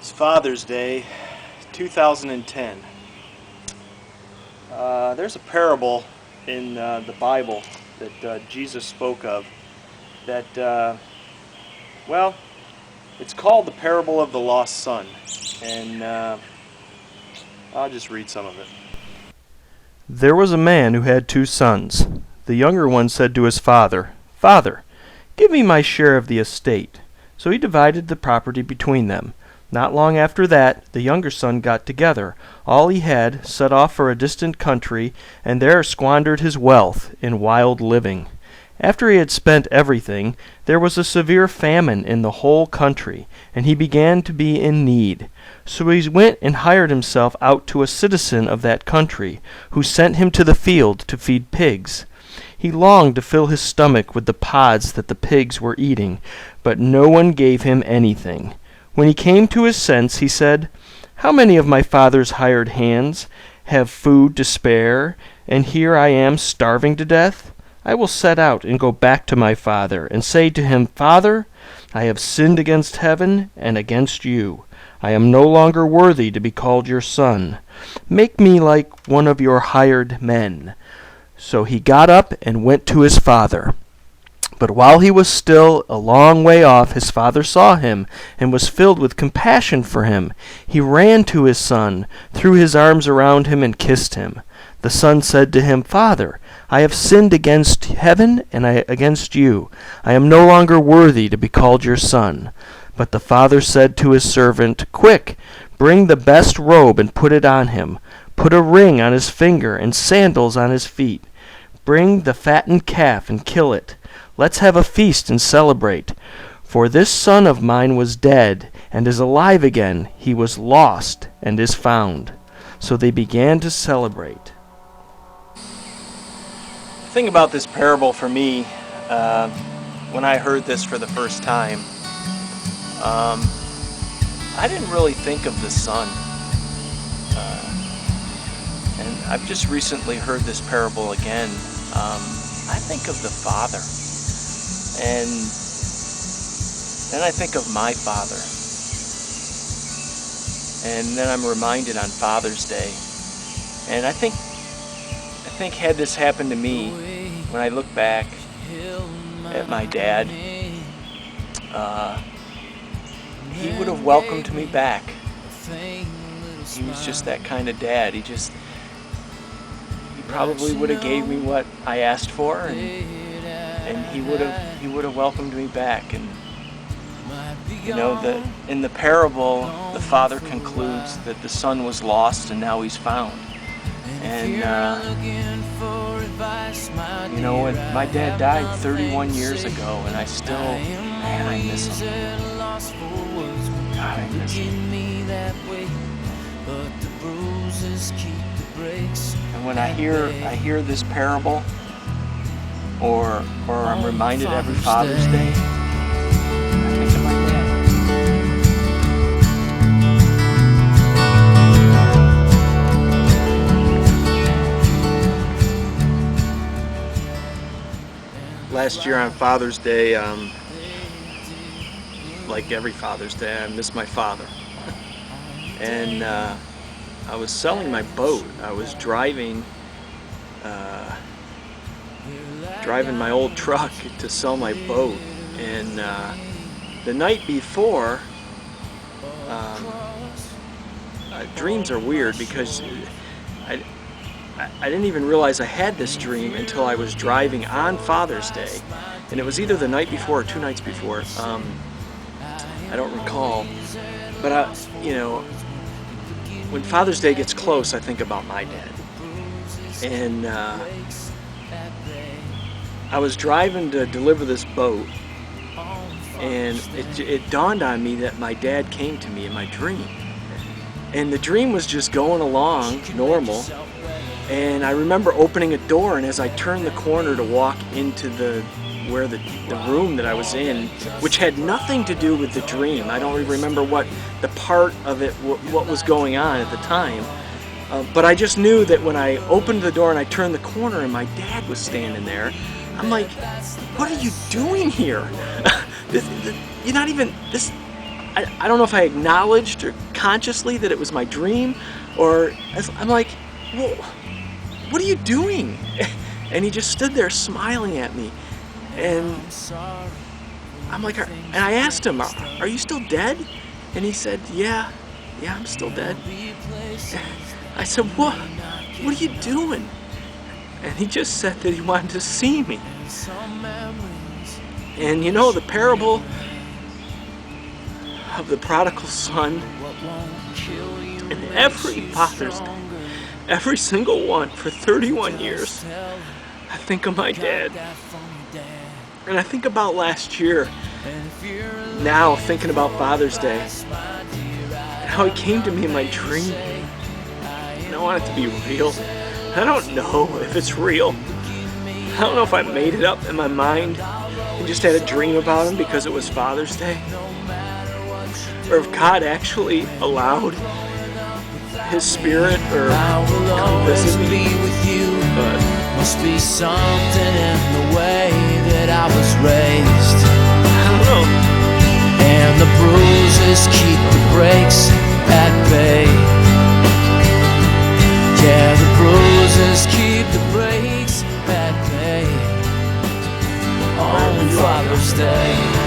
It's Father's Day, 2010. There's a parable in the Bible that Jesus spoke of that, well, it's called the parable of the lost son. And I'll just read some of it. There was a man who had 2 sons. The younger one said to his father, "Father, give me my share of the estate." So he divided the property between them. Not long after that, the younger son got together all he had, set off for a distant country, and there squandered his wealth in wild living. After he had spent everything, there was a severe famine in the whole country, and he began to be in need. So he went and hired himself out to a citizen of that country, who sent him to the field to feed pigs. He longed to fill his stomach with the pods that the pigs were eating, but no one gave him anything. When he came to his sense, he said, "How many of my father's hired hands have food to spare, and here I am starving to death? I will set out and go back to my father, and say to him, 'Father, I have sinned against heaven and against you. I am no longer worthy to be called your son. Make me like one of your hired men.' So he got up and went to his father. But while he was still a long way off, his father saw him, and was filled with compassion for him. He ran to his son, threw his arms around him, and kissed him. The son said to him, 'Father, I have sinned against heaven and against you. I am no longer worthy to be called your son.' But the father said to his servant, 'Quick, bring the best robe and put it on him. Put a ring on his finger and sandals on his feet. Bring the fattened calf and kill it. Let's have a feast and celebrate. For this son of mine was dead and is alive again. He was lost and is found.' So they began to celebrate." The thing about this parable for me, when I heard this for the first time, I didn't really think of the son. And I've just recently heard this parable again. I think of the father. And then I think of my father. And then I'm reminded on Father's Day. And I think had this happened to me, when I look back at my dad, he would have welcomed me back. He was just that kind of dad. He probably would have gave me what I asked for, and he would have welcomed me back. And in the parable, the father concludes that the son was lost and now he's found. And when my dad died 31 years ago, and I miss him. God, I miss him. And when I hear this parable, or I'm reminded every Father's Day, I think of my dad. Last year on Father's Day, like every Father's Day, I miss my father. And I was selling my boat. I was driving my old truck to sell my boat. And the night before, dreams are weird because I didn't even realize I had this dream until I was driving on Father's Day. And it was either the night before or 2 nights before. I don't recall. But, when Father's Day gets close, I think about my dad. And I was driving to deliver this boat, and it dawned on me that my dad came to me in my dream. And the dream was just going along normal. And I remember opening a door, and as I turned the corner to walk into the room that I was in, which had nothing to do with the dream. I don't remember what the part of it, what was going on at the time. But I just knew that when I opened the door and I turned the corner and my dad was standing there, I'm like, "What are you doing here? You're not even this." I don't know if I acknowledged or consciously that it was my dream, or I'm like, well, what are you doing? And he just stood there smiling at me. And I'm like, and I asked him, are you still dead? And he said, yeah, I'm still dead. I said, what are you doing? And he just said that he wanted to see me. And you know, the parable of the prodigal son, and every Father's Day, every single one for 31 years, I think of my dad. And I think about last year, now thinking about Father's Day, and how he came to me in my dream. And I want it to be real. I don't know if it's real. I don't know if I made it up in my mind and just had a dream about him because it was Father's Day, or if God actually allowed his spirit or come visit me. But must be something in the way that I was raised. I don't know. And the bruises keep the breaks at bay. Yeah, the bruises keep the breaks at bay on Father's Day.